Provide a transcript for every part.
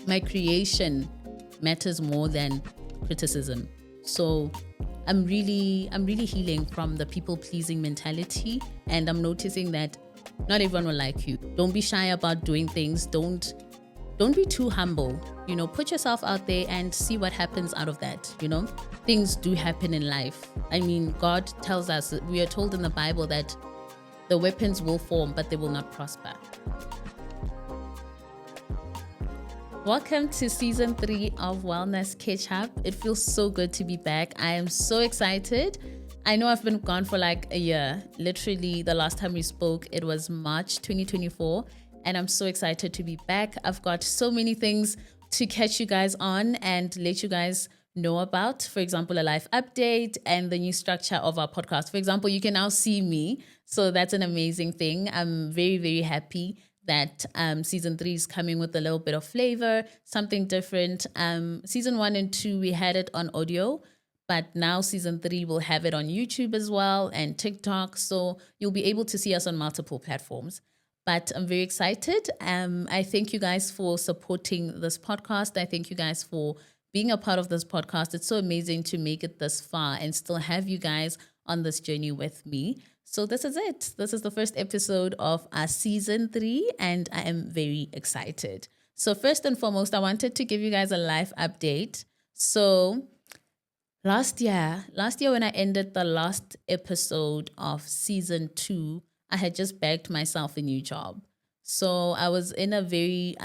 my creation matters more than criticism. So I'm really healing from the people-pleasing mentality, and I'm noticing that not everyone will like you. Don't be shy about doing things. Don't be too humble. Put yourself out there and see what happens out of that. Things do happen in life. I mean, God tells us, we are told in the Bible that the weapons will form, but they will not prosper. Welcome to season 3 of Wellness Catch Up. It feels so good to be back. I am so excited. I know I've been gone for like a year. Literally, the last time we spoke, it was March 2024. And I'm so excited to be back. I've got so many things to catch you guys on and let you guys know about. For example, a life update and the new structure of our podcast. For example, you can now see me. So that's an amazing thing. I'm very, very happy that season 3 is coming with a little bit of flavor, something different. Season 1 and 2, we had it on audio, but now season 3 will have it on YouTube as well and TikTok. So you'll be able to see us on multiple platforms. But I'm very excited. I thank you guys for supporting this podcast. I thank you guys for being a part of this podcast. It's so amazing to make it this far and still have you guys on this journey with me. So this is it. This is the first episode of our season 3, and I am very excited. So first and foremost, I wanted to give you guys a life update. So last year when I ended the last episode of season 2, I had just bagged myself a new job. So I was in a very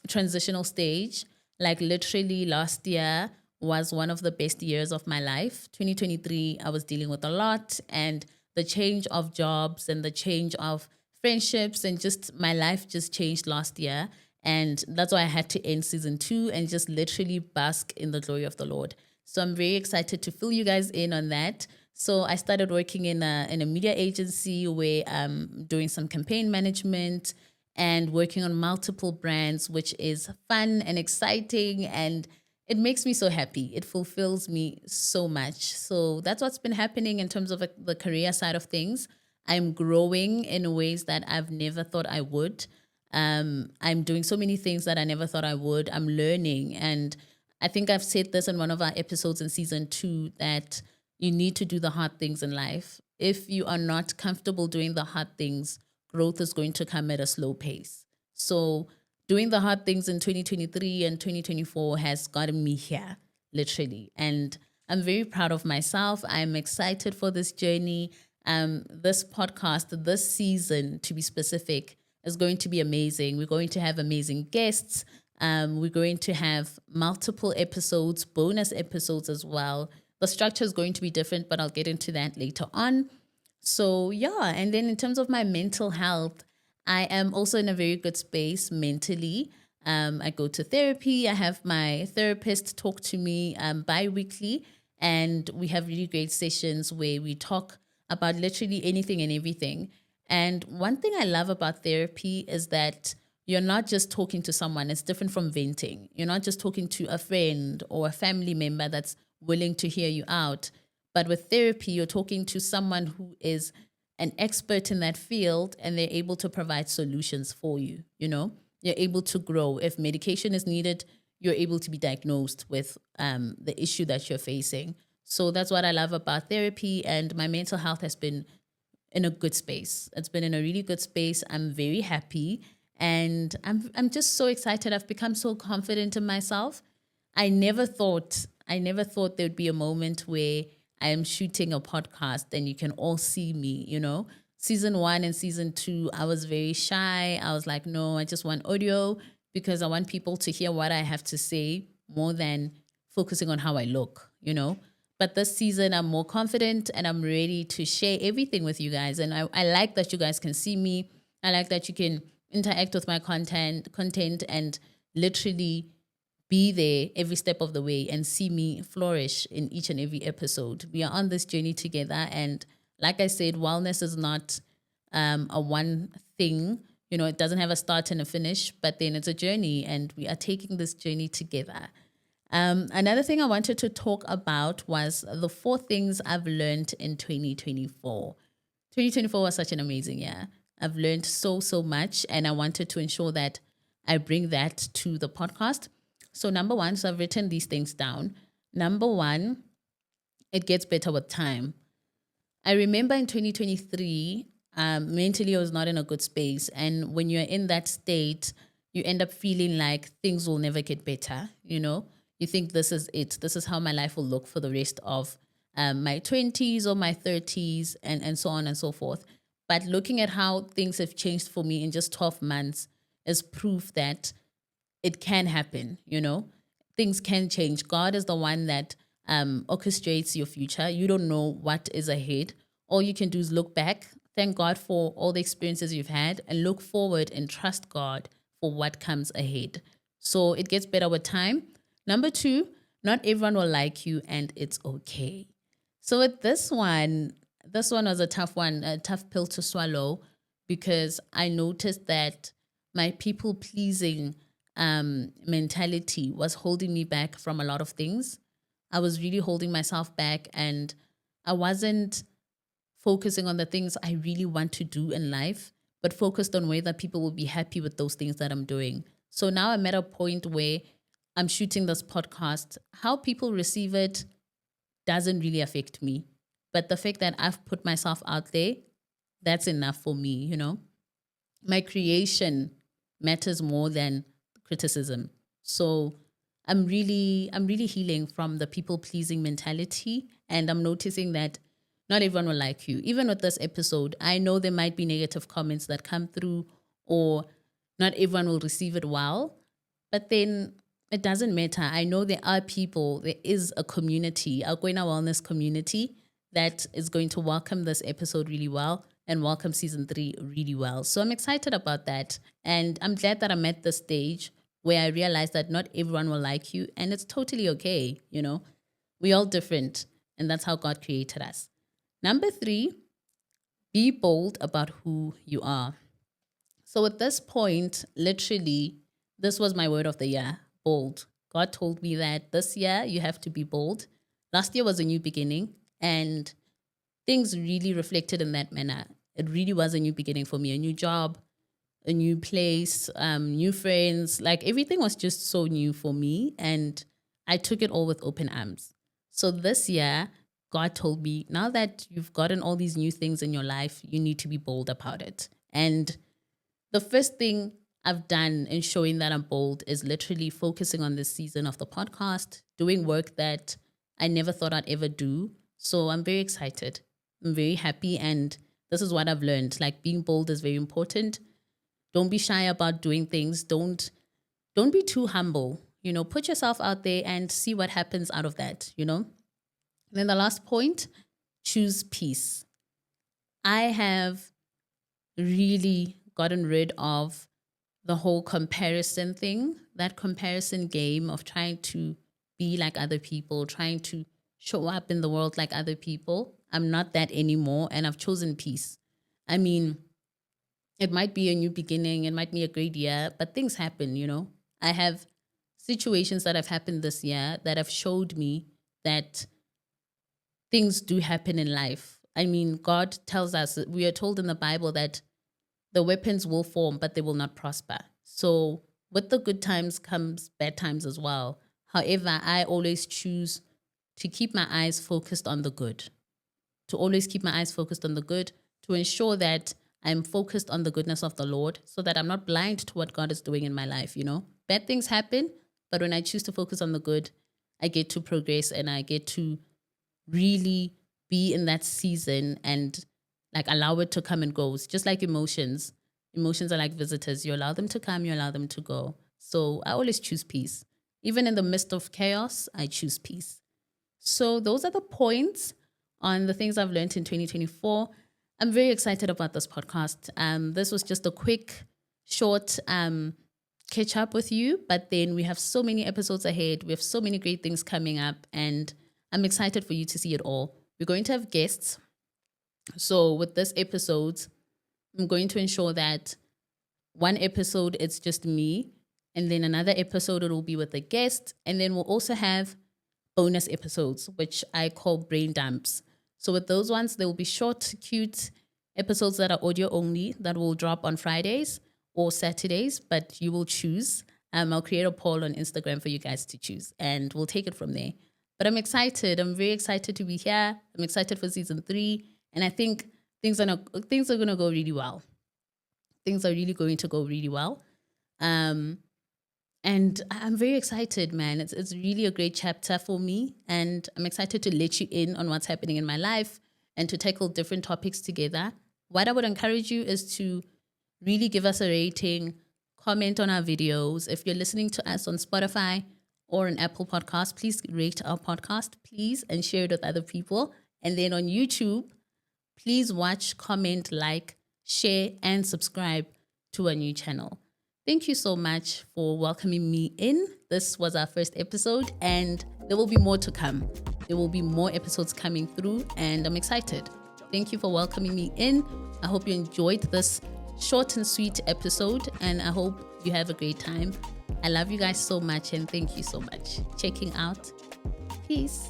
transitional stage. Like literally last year was one of the best years of my life. 2023, I was dealing with a lot, and the change of jobs and the change of friendships and just my life just changed last year. And that's why I had to end season 2 and just literally bask in the glory of the Lord. So I'm very excited to fill you guys in on that. So I started working in a media agency where I'm doing some campaign management and working on multiple brands, which is fun and exciting, and it makes me so happy. It fulfills me so much. So that's what's been happening in terms of the career side of things. I'm growing in ways that I've never thought I would. I'm doing so many things that I never thought I would. I'm learning. And I think I've said this in one of our episodes in season 2 that you need to do the hard things in life. If you are not comfortable doing the hard things, growth is going to come at a slow pace. So doing the hard things in 2023 and 2024 has gotten me here, literally. And I'm very proud of myself. I'm excited for this journey. This podcast, this season, to be specific, is going to be amazing. We're going to have amazing guests. We're going to have multiple episodes, bonus episodes as well. The structure is going to be different, but I'll get into that later on. So yeah, and then in terms of my mental health, I am also in a very good space mentally. I go to therapy. I have my therapist talk to me bi-weekly, and we have really great sessions where we talk about literally anything and everything. And one thing I love about therapy is that you're not just talking to someone. It's different from venting. You're not just talking to a friend or a family member that's willing to hear you out. But with therapy, you're talking to someone who is an expert in that field, and they're able to provide solutions for you. You're able to grow. If medication is needed, you're able to be diagnosed with the issue that you're facing. So that's what I love about therapy, and my mental health has been in a good space. It's been in a really good space. I'm very happy, and I'm just so excited. I've become so confident in myself. I never thought there'd be a moment where I am shooting a podcast and you can all see me, Season 1 and season 2, I was very shy. I was like, no, I just want audio because I want people to hear what I have to say more than focusing on how I look, But this season, I'm more confident and I'm ready to share everything with you guys. And I like that you guys can see me. I like that you can interact with my content and literally be there every step of the way and see me flourish in each and every episode. We are on this journey together. And like I said, wellness is not a one thing. It doesn't have a start and a finish, but then it's a journey, and we are taking this journey together. Another thing I wanted to talk about was the 4 things I've learned in 2024. 2024 was such an amazing year. I've learned so much, and I wanted to ensure that I bring that to the podcast. So number one, so I've written these things down. Number one, it gets better with time. I remember in 2023, mentally I was not in a good space. And when you're in that state, you end up feeling like things will never get better. You think this is it. This is how my life will look for the rest of my 20s or my 30s and so on and so forth. But looking at how things have changed for me in just 12 months is proof that it can happen. Things can change. God is the one that orchestrates your future. You don't know what is ahead. All you can do is look back, thank God for all the experiences you've had, and look forward and trust God for what comes ahead. So it gets better with time. Number two, not everyone will like you, and it's okay. So with this one was a tough one, a tough pill to swallow, because I noticed that my people pleasing mentality was holding me back from a lot of things. I was really holding myself back, and I wasn't focusing on the things I really want to do in life, but focused on whether people will be happy with those things that I'm doing. So now I'm at a point where I'm shooting this podcast. How people receive it doesn't really affect me. But the fact that I've put myself out there, that's enough for me, My creation matters more than criticism. So I'm really healing from the people pleasing mentality, and I'm noticing that not everyone will like you. Even with this episode, I know there might be negative comments that come through, or not everyone will receive it well, but then it doesn't matter. I know there are people, there is a community, our Kwena Wellness community, that is going to welcome this episode really well and welcome season 3 really well. So I'm excited about that. And I'm glad that I'm at the stage where I realize that not everyone will like you, and it's totally okay. We're all different, and that's how God created us. Number 3, be bold about who you are. So at this point, literally, this was my word of the year, bold. God told me that this year you have to be bold. Last year was a new beginning, and things really reflected in that manner. It really was a new beginning for me, a new job, a new place, new friends. Like everything was just so new for me, and I took it all with open arms. So this year, God told me, now that you've gotten all these new things in your life, you need to be bold about it. And the first thing I've done in showing that I'm bold is literally focusing on this season of the podcast, doing work that I never thought I'd ever do. So I'm very excited. I'm very happy. And this is what I've learned. Like, being bold is very important. Don't be shy about doing things. Don't be too humble. Put yourself out there and see what happens out of that, Then the last point, choose peace. I have really gotten rid of the whole comparison thing, that comparison game of trying to be like other people, trying to show up in the world like other people. I'm not that anymore, and I've chosen peace. I mean, it might be a new beginning, it might be a great year, but things happen, I have situations that have happened this year that have showed me that things do happen in life. I mean, God tells us, we are told in the Bible that the weapons will form, but they will not prosper. So with the good times comes bad times as well. However, I always choose to keep my eyes focused on the good, to ensure that I'm focused on the goodness of the Lord, so that I'm not blind to what God is doing in my life. Bad things happen, but when I choose to focus on the good, I get to progress, and I get to really be in that season and allow it to come and go. It's just like emotions. Emotions are like visitors. You allow them to come, you allow them to go. So I always choose peace. Even in the midst of chaos, I choose peace. So those are the points on the things I've learned in 2024. I'm very excited about this podcast. This was just a quick, short catch up with you, but then we have so many episodes ahead. We have so many great things coming up, and I'm excited for you to see it all. We're going to have guests. So with this episode, I'm going to ensure that one episode, it's just me, and then another episode, it will be with a guest, and then we'll also have bonus episodes, which I call brain dumps. So with those ones, there will be short, cute episodes that are audio only that will drop on Fridays, or Saturdays, but you will choose. I'll create a poll on Instagram for you guys to choose, and we'll take it from there. But I'm excited. I'm very excited to be here. I'm excited for season 3, and I think things are going to go really well. Things are really going to go really well. And I'm very excited, man. It's really a great chapter for me, and I'm excited to let you in on what's happening in my life and to tackle different topics together. What I would encourage you is to really give us a rating, comment on our videos. If you're listening to us on Spotify or on Apple Podcasts, please rate our podcast, please, and share it with other people. And then on YouTube, please watch, comment, like, share, and subscribe to our new channel. Thank you so much for welcoming me in. This was our first episode, and there will be more to come. There will be more episodes coming through, and I'm excited. Thank you for welcoming me in. I hope you enjoyed this short and sweet episode, and I hope you have a great time. I love you guys so much, and thank you so much. Checking out. Peace.